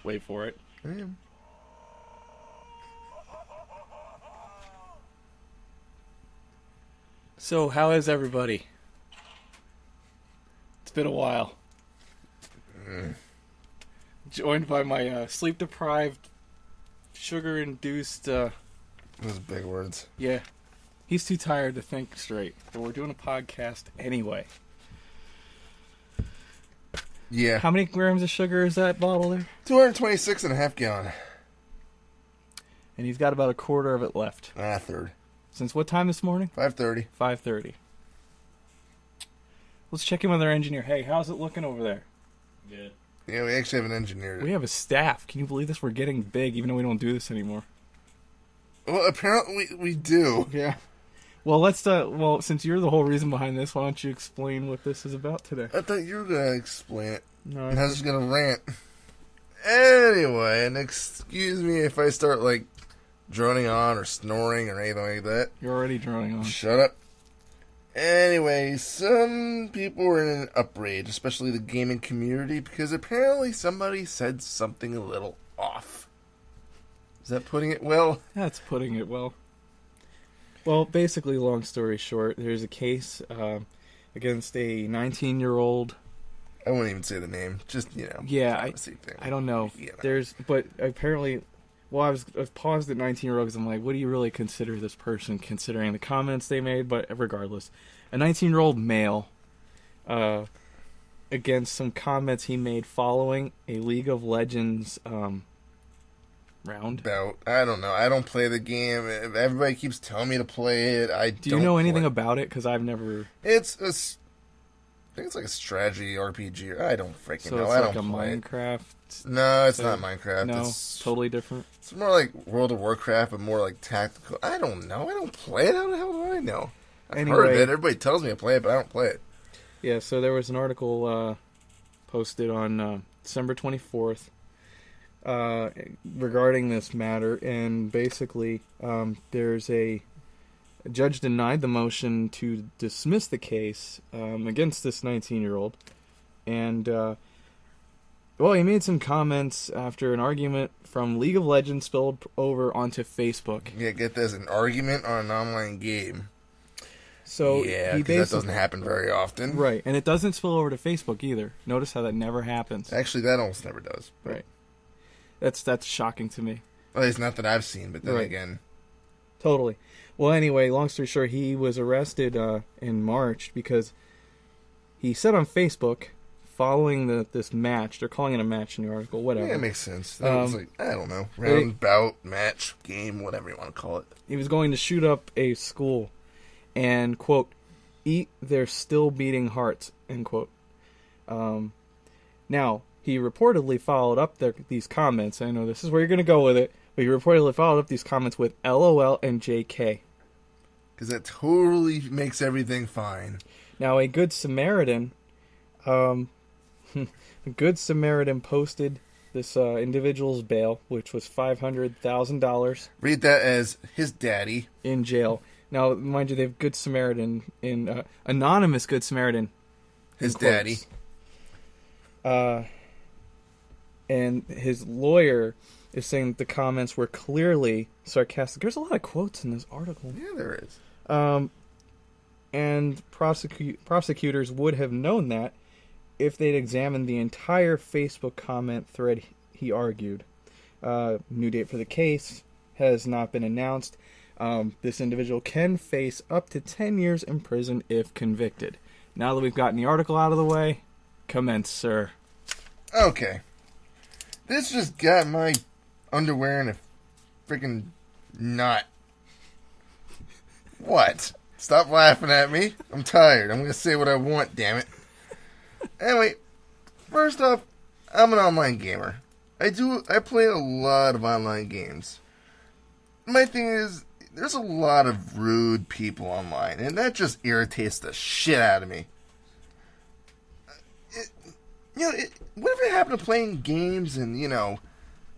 Wait for it. I am. So, how is everybody? It's been a while. Joined by my sleep-deprived, sugar-induced... Those big words. Yeah. He's too tired to think straight. But we're doing a podcast anyway. Yeah. How many grams of sugar is that bottle there? 226.5 gallon. And he's got about a quarter of it left. A third. Since what time this morning? 5:30. 5:30. Let's check in with our engineer. Hey, how's it looking over there? Good. Yeah, we actually have an engineer. We have a staff. Can you believe this? We're getting big, even though we don't do this anymore. Well, apparently we do. Yeah. Well, since you're the whole reason behind this, why don't you explain what this is about today? I thought you were going to explain it. No, I was just going to rant. Anyway, and excuse me if I start, droning on or snoring or anything like that. You're already droning on. Shut up. Anyway, some people were in an outrage, especially the gaming community, because apparently somebody said something a little off. Is that putting it well? That's putting it well. Well, basically, long story short, there's a case against a 19-year-old. I won't even say the name. Just, Yeah, privacy thing. I don't know. Yeah. But apparently, well, I was paused at 19-year-old because I'm like, what do you really consider this person, considering the comments they made? But regardless, a 19-year-old male against some comments he made following a League of Legends round. I don't know. I don't play the game. Everybody keeps telling me to play it. Do you know anything about it? Because I've never... I think it's like a strategy RPG. I don't freaking know. So it's I like don't a play it. Minecraft? No, it's not Minecraft. No, It's totally different. It's more like World of Warcraft, but more like tactical. I don't know. I don't play it. How the hell do I know? I've heard of it. Everybody tells me to play it, but I don't play it. Yeah, so there was an article posted on December 24th regarding this matter, and basically there's a judge denied the motion to dismiss the case against this 19-year-old, and he made some comments after an argument from League of Legends spilled over onto Facebook. Yeah, get this, an argument on an online game. So yeah, because that doesn't happen very often. Right, and it doesn't spill over to Facebook either. Notice how that never happens. Actually, that almost never does. Right. That's shocking to me. Well, it's not that I've seen, but then again. Totally. Well, anyway, long story short, he was arrested in March because he said on Facebook, following this match, they're calling it a match in the article, whatever. Yeah, it makes sense. That was I don't know, round, bout, match, game, whatever you want to call it. He was going to shoot up a school and, quote, eat their still beating hearts, end quote. Now, he reportedly followed up these comments. I know this is where you're going to go with it, but he reportedly followed up these comments with LOL and JK. Because that totally makes everything fine. Now, a Good Samaritan, posted this individual's bail, which was $500,000. Read that as his daddy. In jail. Now, mind you, they have Good Samaritan in anonymous Good Samaritan. His daddy. And his lawyer is saying that the comments were clearly sarcastic. There's a lot of quotes in this article. Yeah, there is. And prosecutors would have known that if they'd examined the entire Facebook comment thread, he argued. New date for the case has not been announced. This individual can face up to 10 years in prison if convicted. Now that we've gotten the article out of the way, commence, sir. Okay. This just got my underwear in a freaking knot. What? Stop laughing at me. I'm tired. I'm going to say what I want, damn it. Anyway, first off, I'm an online gamer. I play a lot of online games. My thing is, there's a lot of rude people online, and that just irritates the shit out of me. Whatever happened to playing games and,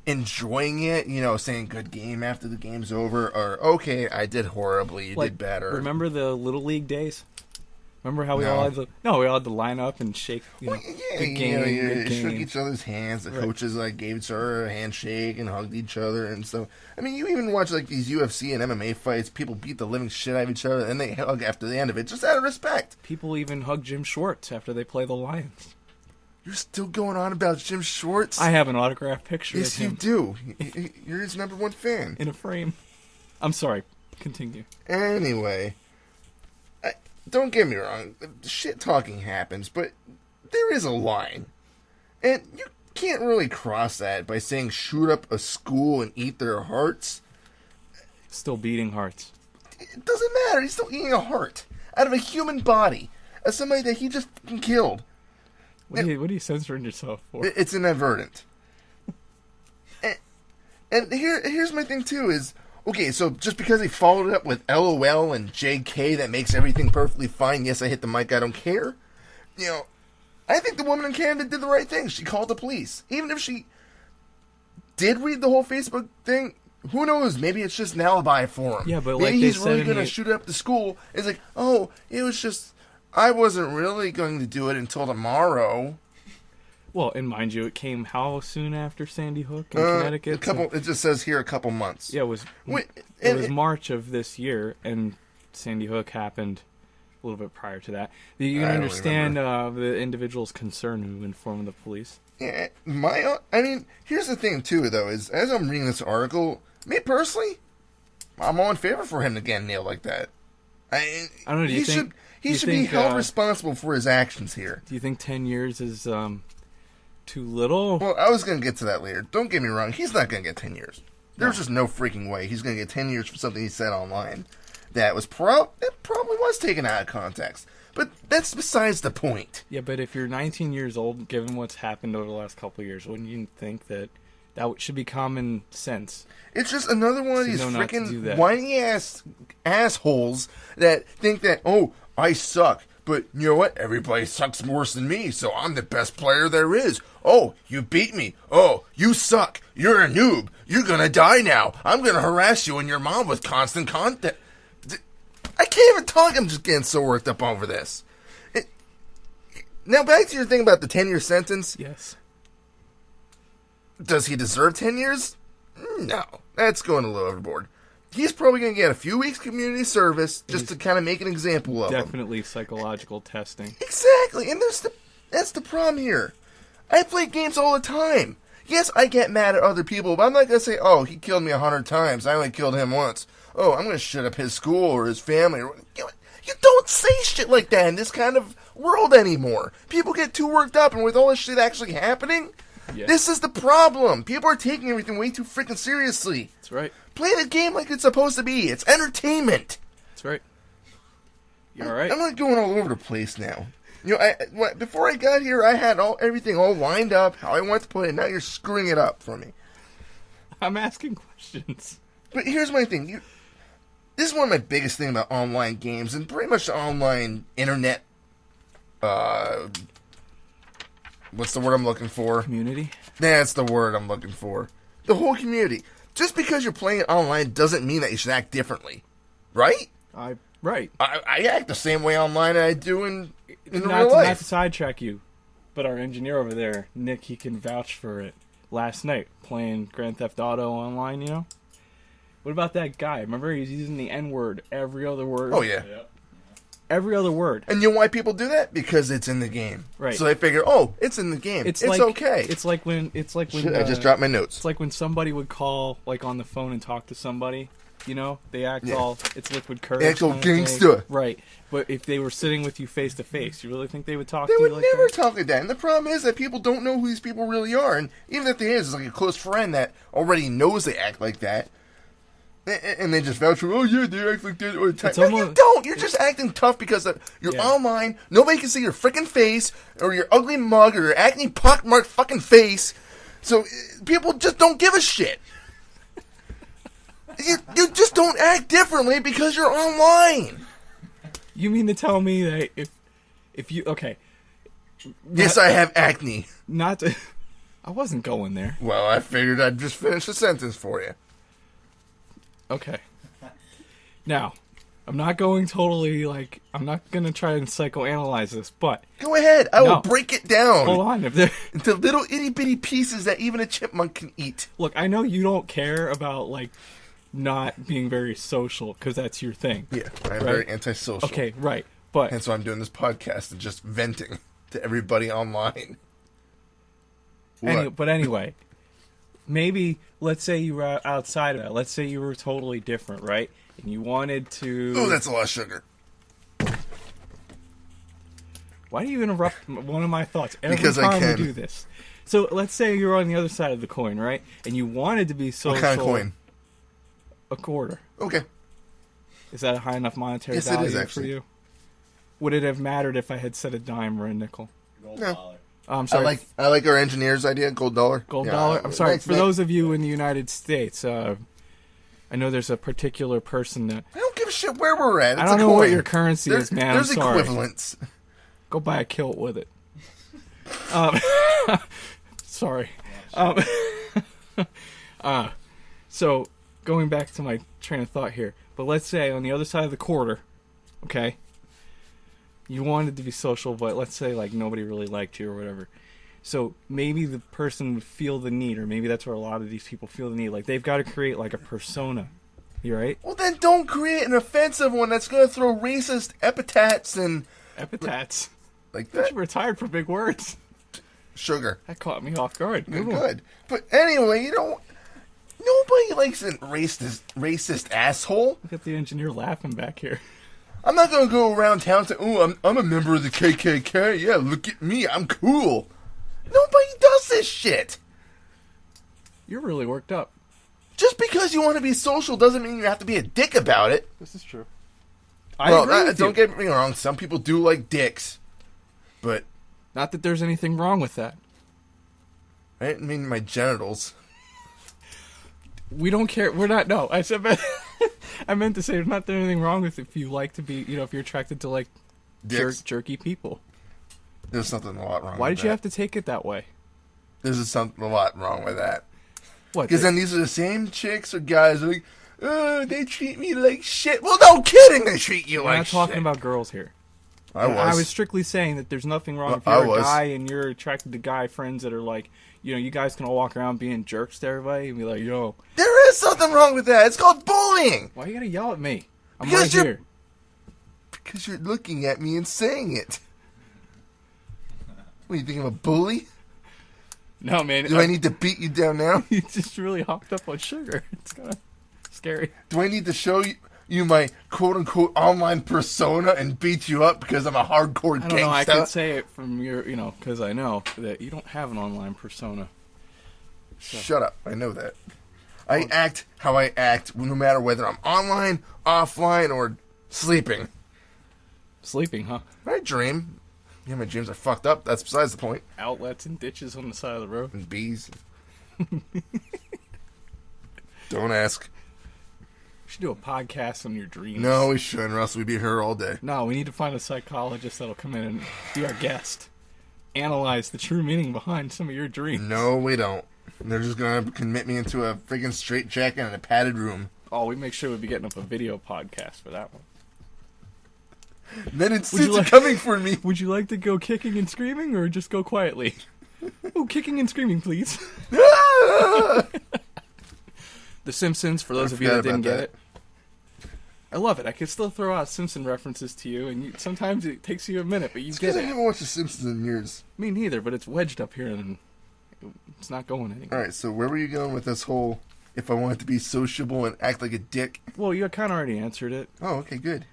enjoying it, saying good game after the game's over, or okay, I did horribly, you did better. Remember the Little League days? Remember how we No. all had to? No, we all had to line up and shake. Yeah, good game, good game. shook each other's hands. The coaches gave each other a handshake and hugged each other and stuff. I mean, you even watch these UFC and MMA fights. People beat the living shit out of each other and they hug after the end of it, just out of respect. People even hug Jim Schwartz after they play the Lions. You're still going on about Jim Schwartz? I have an autographed picture Yes, of him. you do. You're his #1 fan. In a frame. I'm sorry. Continue. Anyway, don't get me wrong. Shit talking happens, but there is a line. And you can't really cross that by saying shoot up a school and eat their hearts. Still beating hearts. It doesn't matter. He's still eating a heart out of a human body. As somebody that he just fucking killed. What are you censoring yourself for? It's inadvertent. and here's my thing, too, is... Okay, so just because he followed it up with LOL and JK, that makes everything perfectly fine. Yes, I hit the mic. I don't care. I think the woman in Canada did the right thing. She called the police. Even if she did read the whole Facebook thing, who knows? Maybe it's just an alibi for him. Yeah, but maybe like he's they really said going to shoot up the school. It's like, oh, it was just... I wasn't really going to do it until tomorrow. Well, and mind you, it came how soon after Sandy Hook in Connecticut? It just says here a couple months. Yeah, it was March of this year, and Sandy Hook happened a little bit prior to that. You can understand the individual's concern who informed the police. Yeah, here's the thing too, though, is as I'm reading this article, me personally, I'm all in favor for him to get nailed like that. I don't know. He should be held responsible for his actions here. Do you think 10 years is too little? Well, I was going to get to that later. Don't get me wrong. He's not going to get 10 years. There's just no freaking way he's going to get 10 years for something he said online that was that probably was taken out of context. But that's besides the point. Yeah, but if you're 19 years old, given what's happened over the last couple of years, wouldn't you think that should be common sense? It's just another one of these freaking whiny assholes that think that, oh, I suck. But you know what? Everybody sucks worse than me, so I'm the best player there is. Oh, you beat me. Oh, you suck. You're a noob. You're gonna die now. I'm gonna harass you and your mom with constant contact. I can't even talk. I'm just getting so worked up over this. Now, back to your thing about the 10-year sentence. Yes. Does he deserve 10 years? No. That's going a little overboard. He's probably going to get a few weeks community service just to kind of make an example of him. Definitely psychological testing. Exactly, and that's the problem here. I play games all the time. Yes, I get mad at other people, but I'm not going to say, oh, he killed me 100 times. I only killed him once. Oh, I'm going to shut up his school or his family. You don't say shit like that in this kind of world anymore. People get too worked up, and with all this shit actually happening, this is the problem. People are taking everything way too freaking seriously. That's right. Play the game like it's supposed to be. It's entertainment. That's right. You all right? I'm not going all over the place now. Before I got here, I had everything all lined up, how I want to play it. Now you're screwing it up for me. I'm asking questions. But here's my thing. This is one of my biggest things about online games and pretty much the online internet. What's the word I'm looking for? Community? That's the word I'm looking for. The whole community. Just because you're playing it online doesn't mean that you should act differently. Right? Right. I act the same way online as I do in real life. Not to sidetrack you, but our engineer over there, Nick, he can vouch for it. Last night, playing Grand Theft Auto online, What about that guy? Remember, he's using the N-word every other word. Oh, yeah. Every other word. And you know why people do that? Because it's in the game. Right. So they figure, oh, it's in the game. It's okay. It's like when Shit, I just dropped my notes. It's like when somebody would call on the phone and talk to somebody. They act all, it's liquid courage. They act all gangsta. Right. But if they were sitting with you face to face, you really think they would talk to you like that? They would never talk like that. And the problem is that people don't know who these people really are. And even if they is, it's like a close friend that already knows they act like that. And they just vouch for, oh yeah, they act like that all the time. No, you don't. You're just acting tough because you're online. Nobody can see your freaking face or your ugly mug or your acne pockmarked fucking face. So people just don't give a shit. You just don't act differently because you're online. You mean to tell me that if you okay? Yes, I have acne. Not to. I wasn't going there. Well, I figured I'd just finish the sentence for you. Okay. Now, I'm not going totally, like, I'm not going to try and psychoanalyze this, but... Go ahead. I will break it down. Hold on. Into little itty-bitty pieces that even a chipmunk can eat. Look, I know you don't care about, like, not being very social, because that's your thing. Yeah, I'm very antisocial. Okay, right, but... And so I'm doing this podcast and just venting to everybody online. But anyway, maybe, let's say you were outside of that. Let's say you were totally different, right? And you wanted to... Oh, that's a lot of sugar. Why do you interrupt one of my thoughts every Because time I can. we do this? So let's say you're on the other side of the coin, right? And you wanted to be social... What kind of coin? A quarter. Okay. Is that a high enough monetary Yes, value it is, for actually. you? Would it have mattered if I had said a dime or a nickel? Gold No. dollar. I'm sorry. I like our engineer's idea, gold dollar. Gold Yeah, dollar? I'm sorry. thanks, For mate. those of you in the United States, I know there's a particular person that... I don't give a shit where we're at. It's I don't a know coin. what your currency is, man. There's I'm sorry. equivalents. Go buy a kilt with it. Sorry. So, going back to my train of thought here. But let's say on the other side of the quarter, okay, you wanted to be social, but let's say, like, nobody really liked you or whatever. So maybe the person would feel the need, or maybe that's where a lot of these people feel the need. Like, they've got to create, like, a persona. You right? Well, then don't create an offensive one that's going to throw racist epithets and... Epithets. Like But that. you retired for big words. Sugar. That caught me off guard. Good. But anyway, nobody likes a racist asshole. Look at the engineer laughing back here. I'm not going to go around town saying, oh, I'm a member of the KKK. Yeah, look at me. I'm cool. Nobody does this shit. You're really worked up. Just because you want to be social doesn't mean you have to be a dick about it. This is true. Don't get me wrong. Some people do like dicks. But Not that there's anything wrong with that. I didn't mean my genitals. We don't care. We're not. No, I said. I meant to say there's not anything wrong with if you like to be. If you're attracted to like Dicks. jerky people. There's something a lot wrong Why with did you that. have to take it that way? There's something a lot wrong with that. What? Because then these are the same chicks or guys like, oh, they treat me like shit. Well, no kidding, they treat you we're like not talking shit. about girls here. I was strictly saying that there's nothing wrong if I you're a was. guy and you're attracted to guy friends that are like, you guys can all walk around being jerks to everybody and be like, yo, There is something wrong with that. It's called bullying. why you gotta yell at me? I'm Because right you're- here. Because you're looking at me and saying it. What, you think I'm a bully? No, man. Do I need to beat you down now? You just really hopped up on sugar. It's kind of scary. Do I need to show you my quote-unquote online persona and beat you up because I'm a hardcore I don't know. I gangsta? could say it from your, because I know that you don't have an online persona. Shut up. I know that. I act how I act no matter whether I'm online, offline, or sleeping. Sleeping, huh? I dream. Yeah, my dreams are fucked up. That's besides the point. Outlets and ditches on the side of the road. And bees. Don't ask. We should do a podcast on your dreams. No, we shouldn't, or else we'd be here all day. No, we need to find a psychologist that'll come in and be our guest. Analyze the true meaning behind some of your dreams. No, we don't. They're just gonna commit me into a friggin' straitjacket in a padded room. Oh, we make sure we'd be getting up a video podcast for that one. Then it's Would you like- coming for me. Would you like to go kicking and screaming or just go quietly? Oh, kicking and screaming, please. Ah! The Simpsons, for those I of you that forgot didn't about get it. I love it. I can still throw out Simpson references to you, and sometimes it takes you a minute, but you It's get because I it. haven't watched The Simpsons in years. Me neither, but it's wedged up here, and it's not going anywhere. Alright, so where were you going with this whole, if I wanted to be sociable and act like a dick? Well, you kind of already answered it. Oh, okay, good.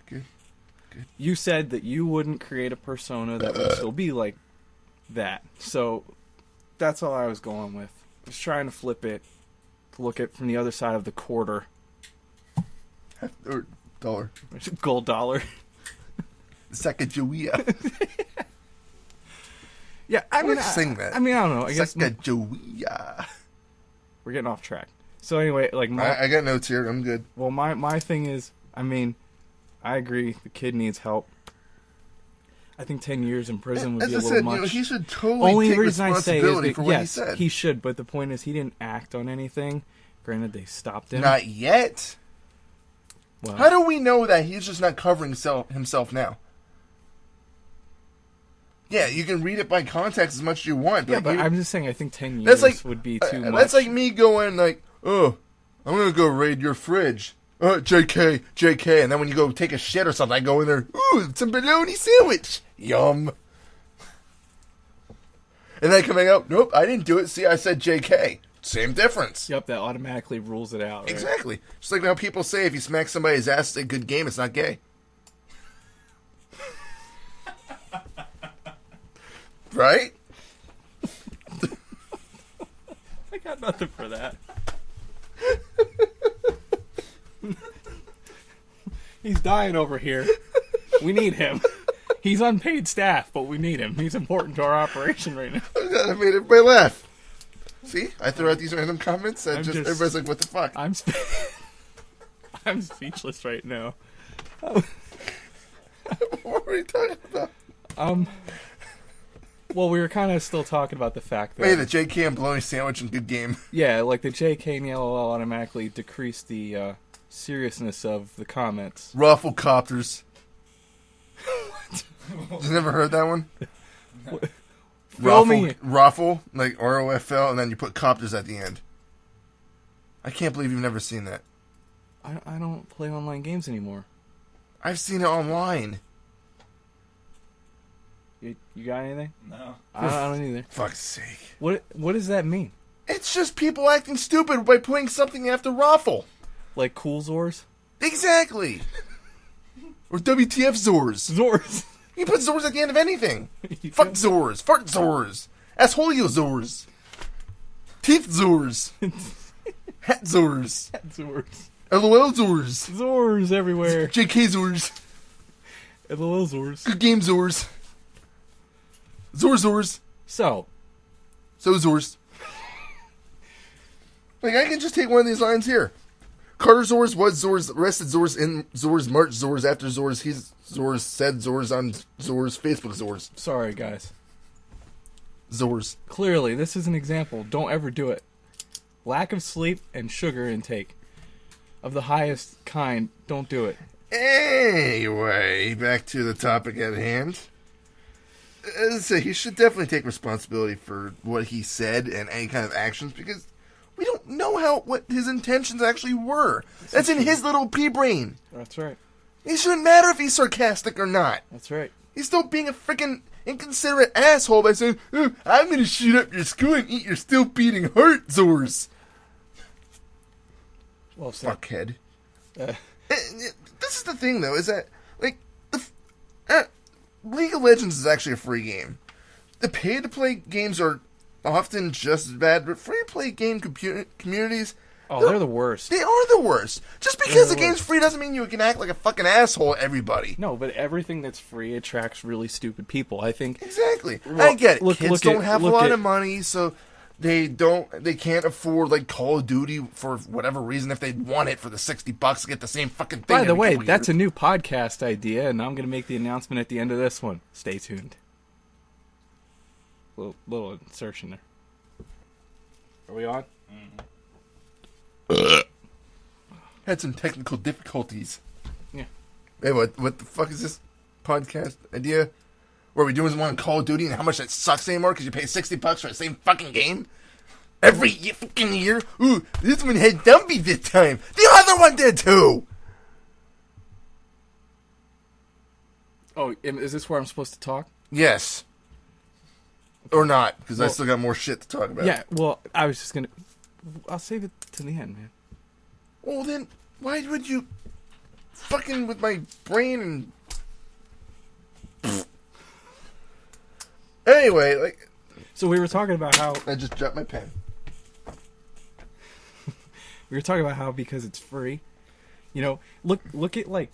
You said that you wouldn't create a persona that would still be like that. So that's all I was going with. Just trying to flip it, to look at from the other side of the quarter. Or dollar. Gold dollar. Sacagawea. Yeah, I mean, Let's sing that. I don't know. I guess Sacagawea. we're getting off track. So anyway, like I got notes here. I'm good. well, my thing is, I agree. The kid needs help. I think 10 years in prison would As be a I little said, much. he should totally Only take reason I say is responsibility that, for what yes, he said. he should. But the point is, he didn't act on anything. Granted, they stopped him. Not yet. Well, How do we know that he's just not covering himself now? Yeah, you can read it by context as much as you want. yeah, but I'm just saying I think 10 that's years like, would be too much. That's like me going like, oh, I'm going to go raid your fridge. JK, JK. And then when you go take a shit or something, I go in there, ooh, it's a bologna sandwich. Yum. And then coming out, nope, I didn't do it. See, I said JK. Same difference. Yep, that automatically rules it out. Right? Exactly. Just like how people say if you smack somebody's ass, it's a good game, it's not gay. Right? I got nothing for that. He's dying over here. We need him. He's unpaid staff, but we need him. He's important to our operation right now. I made everybody laugh. See? I throw out these random comments and everybody's like, what the fuck? I'm speechless right now. What were we talking about? Well, we were kind of still talking about the fact that... Hey, the JK and bologna sandwich and good game. Yeah, like the JK and the LOL automatically decrease the seriousness of the comments. Rafflecopters. You never heard that one? Raffle, like ROFL, and then you put copters at the end. I can't believe you've never seen that. I don't play online games anymore. I've seen it online. You got anything? No. I don't either. Fuck's sake. What does that mean? It's just people acting stupid by putting something after Raffle. Like Cool Zors? Exactly. Or WTF Zors. Zors. You put Zors at the end of anything. Fuck Zors. Fart Zors. Assholio Zors. Teeth Zors. Hat Zors. Zors. LOL Zors. Zors everywhere. JK Zors. LOL Zors. Good game Zors. Zors. So Zors. Like, I can just take one of these lines here. Carter Zors was Zors, arrested Zors, in Zors, March Zors, after Zors, he's Zors, said Zors on Zors, Facebook Zors. Sorry, guys. Zors. Clearly, this is an example. Don't ever do it. Lack of sleep and sugar intake of the highest kind. Don't do it. Anyway, back to the topic at hand. As I say, he should definitely take responsibility for what he said and any kind of actions, because we don't know what his intentions actually were. That's in his little pea brain. That's right. It shouldn't matter if he's sarcastic or not. That's right. He's still being a freaking inconsiderate asshole by saying, oh, I'm going to shoot up your school and eat your still beating heart, Zors. Well said. Fuckhead. This is the thing, though, is that, like, League of Legends is actually a free game. The pay-to-play games are often just as bad, but free-to-play game communities... Oh, they're the worst. They are the worst. Just because the game's free doesn't mean you can act like a fucking asshole at everybody. No, but everything that's free attracts really stupid people, I think. Exactly. I get it. Kids don't have a lot of money, so they can't afford, like, Call of Duty for whatever reason if they want it for the $60 to get the same fucking thing. By the way, that's a new podcast idea, and I'm going to make the announcement at the end of this one. Stay tuned. Little insertion there. Are we on? Mm-hmm. Had some technical difficulties. Yeah. Hey, what the fuck is this podcast idea? Where we doing one Call of Duty and how much that sucks anymore because you pay $60 for the same fucking game every fucking year? Ooh, this one had Dumpy this time. The other one did too. Oh, is this where I'm supposed to talk? Yes. Or not, because I still got more shit to talk about. Yeah, well, I was just going to... I'll save it to the end, man. Well, then, why would you fucking with my brain and... Anyway, like... So we were talking about how... I just dropped my pen. We were talking about how because it's free, you know, look at like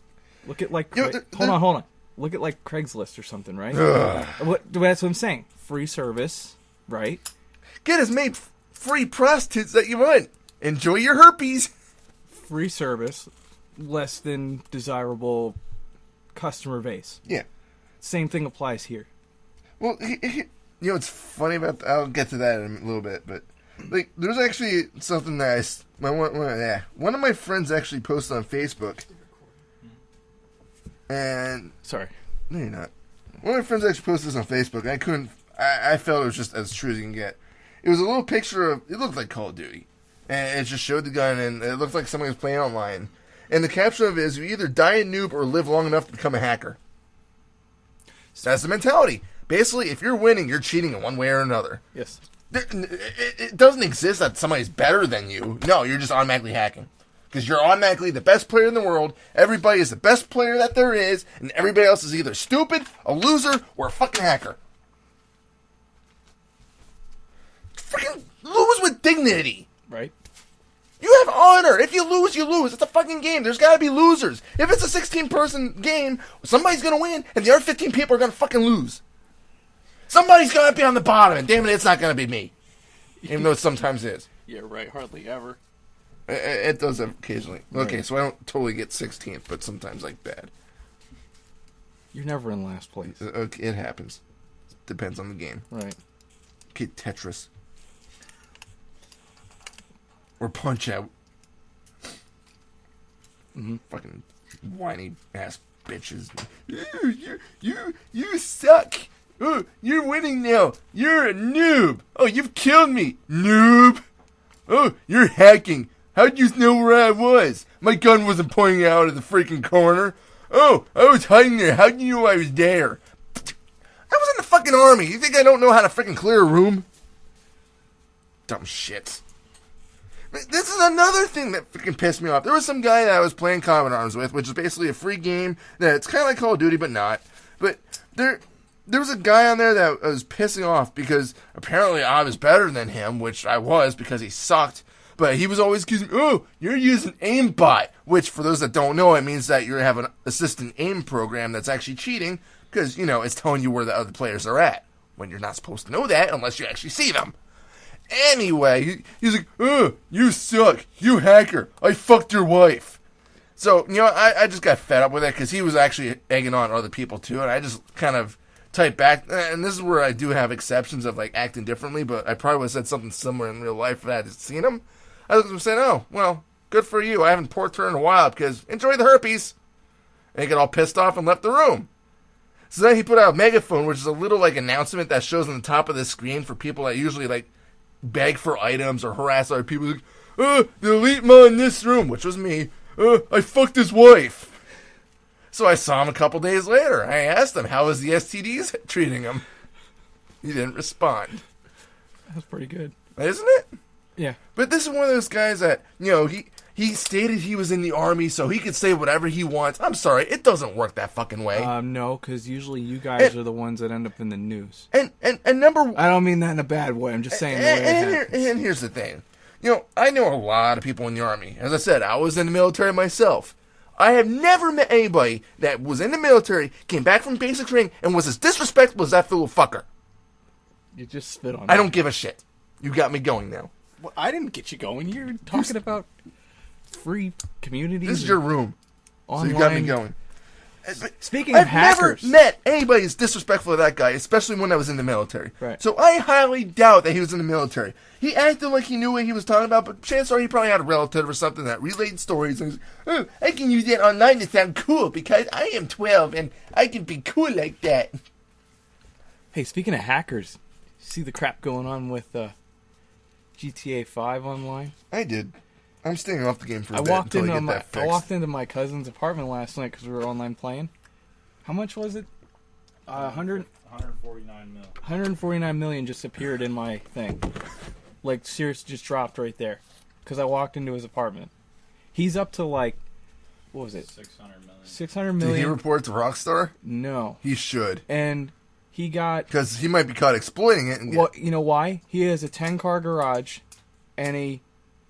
hold on. Look at like Craigslist or something, right? That's what I'm saying. Free service, right? Get as many free prostitutes that you want. Enjoy your herpes. Free service, less than desirable customer base. Yeah. Same thing applies here. Well, you know what's funny about I'll get to that in a little bit, but like there's actually something that one of my friends actually posted on Facebook. And Sorry. no, you're not. One of my friends actually posted this on Facebook. I felt it was just as true as you can get. It was a little picture of, it looked like Call of Duty. And it just showed the gun, and it looked like somebody was playing online. And the caption of it is, you either die a noob or live long enough to become a hacker. So that's the mentality. Basically, if you're winning, you're cheating in one way or another. Yes. It doesn't exist that somebody's better than you. No, you're just automatically hacking. Because you're automatically the best player in the world. Everybody is the best player that there is. And everybody else is either stupid, a loser, or a fucking hacker. Freaking lose with dignity. Right. You have honor. If you lose, you lose. It's a fucking game. There's got to be losers. If it's a 16-person game, somebody's going to win, and the other 15 people are going to fucking lose. Somebody's going to be on the bottom, and damn it, it's not going to be me. Even though it sometimes is. Yeah, right. Hardly ever. It does occasionally. Right. Okay, so I don't totally get 16th, but sometimes, like, bad. You're never in last place. Okay, it happens. Depends on the game. Right. Okay, Tetris. Or Punch-Out. Mm-hmm. Fucking whiny ass bitches. You suck. Oh, you're winning now. You're a noob. Oh, you've killed me, noob. Oh, you're hacking. How'd you know where I was? My gun wasn't pointing out of the freaking corner. Oh, I was hiding there. How'd you know I was there? I was in the fucking army. You think I don't know how to freaking clear a room? Dumb shit. This is another thing that freaking pissed me off. There was some guy that I was playing Combat Arms with, which is basically a free game that's kind of like Call of Duty, but not. But there was a guy on there that was pissing off because apparently I was better than him, which I was because he sucked. But he was always accusing me, oh, you're using aimbot, which for those that don't know, it means that you have an assistant aim program that's actually cheating because, you know, it's telling you where the other players are at when you're not supposed to know that unless you actually see them. Anyway, he's like, oh, you suck. You hacker. I fucked your wife. So, you know, I just got fed up with it because he was actually egging on other people too, and I just kind of typed back, and this is where I do have exceptions of, like, acting differently, but I probably would have said something similar in real life if I had seen him. I looked at him and said, oh, well, good for you. I haven't porked her in a while because enjoy the herpes. And he got all pissed off and left the room. So then he put out a megaphone, which is a little, like, announcement that shows on the top of the screen for people that usually, like, beg for items or harass other people. Like, oh, the elite man in this room, which was me. I fucked his wife. So I saw him a couple days later. I asked him, how was the STDs treating him? He didn't respond. That's pretty good. Isn't it? Yeah. But this is one of those guys that, you know, he stated he was in the army so he could say whatever he wants. I'm sorry, it doesn't work that fucking way. No, because usually you guys are the ones that end up in the news. And number... I don't mean that in a bad way. I'm just saying the way it happens. And here's the thing. You know, I know a lot of people in the army. As I said, I was in the military myself. I have never met anybody that was in the military, came back from basic training, and was as disrespectful as that little fucker. You just spit on I don't give a shit. You got me going now. Well, I didn't get you going. You're talking about free communities. This is your room. Online. So you got me going. Speaking of hackers, I've never met anybody as disrespectful to that guy, especially when I was in the military. Right. So I highly doubt that he was in the military. He acted like he knew what he was talking about, but chances are he probably had a relative or something that relayed stories. And oh, I can use that online to sound cool because I am 12 and I can be cool like that. Hey, speaking of hackers, see the crap going on with GTA 5 online? I did. I'm staying off the game for a I bit until I get that fixed. I walked into my cousin's apartment last night because we were online playing. How much was it? 149 mil. 149 million just appeared in my thing. Like, seriously, just dropped right there. Because I walked into his apartment. He's up to, like, what was it? 600 million. 600 million. Did he report to Rockstar? No. He should. And he got... Because he might be caught exploiting it. And well, you know why? He has a 10-car garage and a...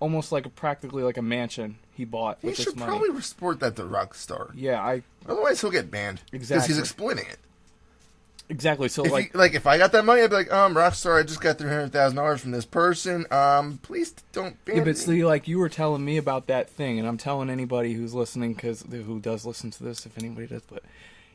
almost like practically like a mansion he bought with this money. He should probably report that to Rockstar. Yeah, Otherwise, he'll get banned. Exactly. Because he's exploiting it. Exactly. So, if I got that money, I'd be like, Rockstar, I just got $300,000 from this person. Please don't ban me. Yeah, but see, like, you were telling me about that thing, and I'm telling anybody who's listening, who does listen to this, if anybody does, but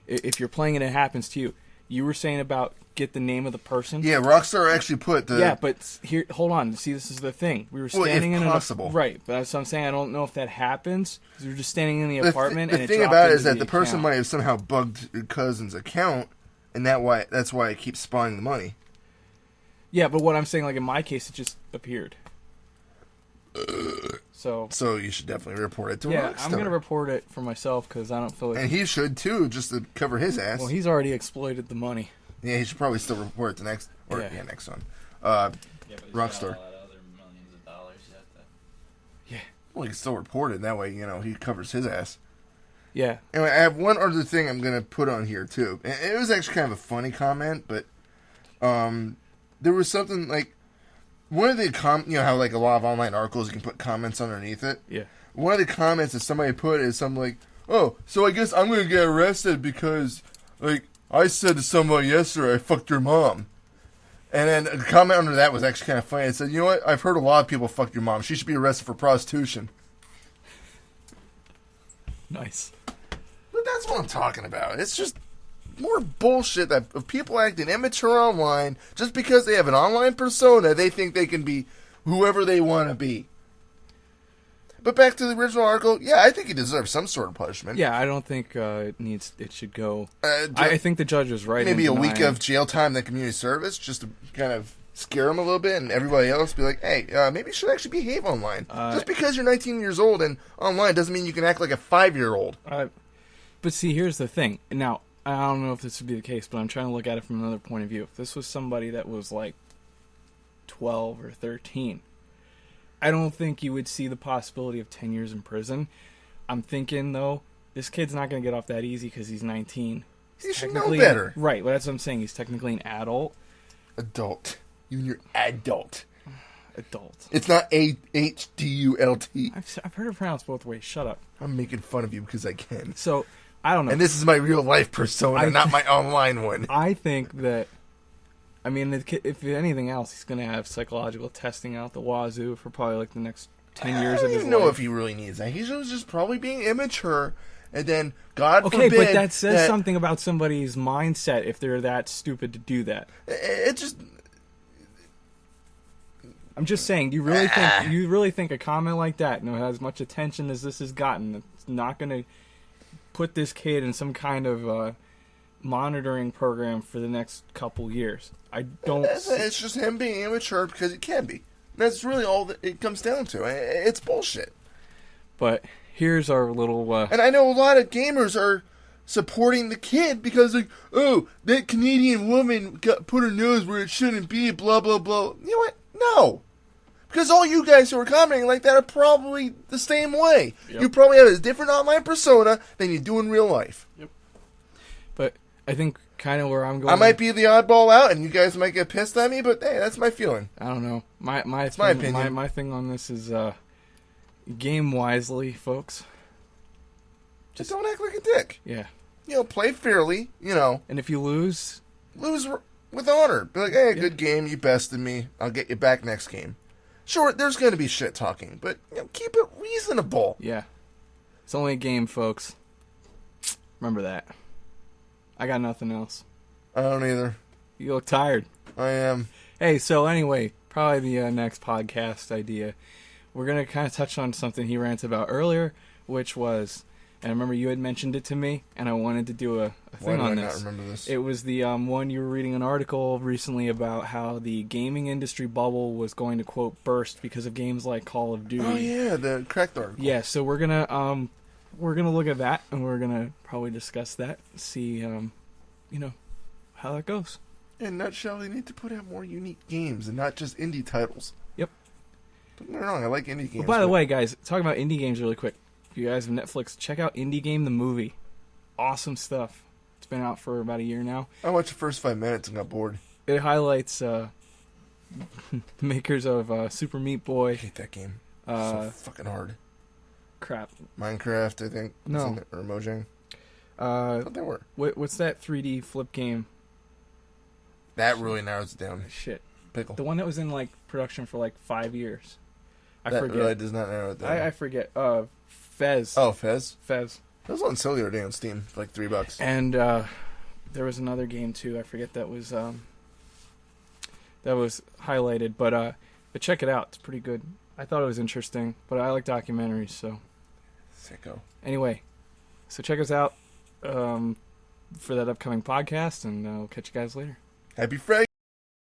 if you're playing and it happens to you, You were saying about get the name of the person. Yeah, Rockstar actually put the... Yeah, but here, hold on. See, this is the thing. We were standing if in possible. Right, but that's what I'm saying. I don't know if that happens. Because we were just standing in the apartment, and the thing about it is that the person might have somehow bugged your cousin's account, and that's why it keeps spawning the money. Yeah, but what I'm saying, like in my case, it just appeared. So you should definitely report it to Rockstar. Yeah, I'm going to report it for myself because I don't feel like... And he should too, just to cover his ass. Well, he's already exploited the money. Yeah, he should probably still report it to next one. Yeah, next one. But Rockstar. got a lot of other millions of dollars yet. Yeah. Well, he can still report it. That way, he covers his ass. Yeah. Anyway, I have one other thing I'm going to put on here, too. And it was actually kind of a funny comment, but there was something like... One of the how like a lot of online articles you can put comments underneath it. Yeah. One of the comments that somebody put is something like, "Oh, so I guess I'm gonna get arrested because like I said to somebody yesterday I fucked your mom." And then a comment under that was actually kind of funny. It said, "You know what? I've heard a lot of people fuck your mom. She should be arrested for prostitution." Nice. But that's what I'm talking about. It's just more bullshit that of people acting immature online just because they have an online persona, they think they can be whoever they want to be. But back to the original article, yeah, I think he deserves some sort of punishment. Yeah, I don't think it should go. I think the judge was right. Maybe a week of jail time, then community service, just to kind of scare him a little bit, and everybody else be like, "Hey, maybe you should actually behave online. Just because you're 19 years old and online doesn't mean you can act like a 5-year-old." But see, here's the thing. Now, I don't know if this would be the case, but I'm trying to look at it from another point of view. If this was somebody that was like 12 or 13, I don't think you would see the possibility of 10 years in prison. I'm thinking, though, this kid's not going to get off that easy because he's 19. He should know better. Right, well, that's what I'm saying. He's technically an adult. Adult. You're adult. Adult. It's not A-H-D-U-L-T. I've heard it pronounced both ways. Shut up. I'm making fun of you because I can. So, I don't know. And this is my real life persona, not my online one. I think that, I mean, if anything else, he's going to have psychological testing out the wazoo for probably like the next 10 years of his life. I don't know if he really needs that. He's just probably being immature, and then, God forbid... Okay, but that says something about somebody's mindset if they're that stupid to do that. It just... I'm just saying, you really think a comment like that, as much attention as this has gotten, it's not going to put this kid in some kind of monitoring program for the next couple years? I don't. It's just him being immature because he can be. That's really all that it comes down to. It's bullshit. But here's our little. And I know a lot of gamers are supporting the kid because, like, oh, that Canadian woman put her nose where it shouldn't be. Blah blah blah. You know what? No. Because all you guys who are commenting like that are probably the same way. Yep. You probably have a different online persona than you do in real life. Yep. But I think kind of where I'm going... I might be the oddball out, and you guys might get pissed at me, but hey, that's my feeling. I don't know. My opinion. My thing on this is game wisely, folks. Just don't act like a dick. Yeah. Play fairly, And if you lose with honor. Be like, hey, good game, you bested me. I'll get you back next game. Sure, there's going to be shit talking, but keep it reasonable. Yeah. It's only a game, folks. Remember that. I got nothing else. I don't either. You look tired. I am. Hey, so anyway, probably the next podcast idea. We're going to kind of touch on something he ranted about earlier, which was, and I remember you had mentioned it to me, and I wanted to do a thing on this. Why do I not remember this? It was the one you were reading an article recently about how the gaming industry bubble was going to, quote, burst because of games like Call of Duty. Oh, yeah, the cracked article. Yeah, so we're going to look at that, and we're going to probably discuss that, see, how that goes. In a nutshell, they need to put out more unique games and not just indie titles. Yep. Don't get me wrong, I like indie games. Well, by the way, guys, talking about indie games really quick. If you guys have Netflix, check out Indie Game the movie. Awesome stuff. It's been out for about a year now. I watched the first 5 minutes and got bored. It highlights the makers of Super Meat Boy. I hate that game. So fucking hard. Crap. Minecraft, I think. No. Or Mojang. I thought they were. What's that 3D flip game? That really narrows it down. Shit. Pickle. The one that was in production for 5 years. I forget. That really does not narrow it down. I forget. Fez. Oh, Fez? Fez. That was on sale the other day on Steam for $3. And there was another game too. I forget that was highlighted, but check it out. It's pretty good. I thought it was interesting, but I like documentaries, so. Sicko. Anyway, so check us out for that upcoming podcast, and I'll catch you guys later. Happy Friday.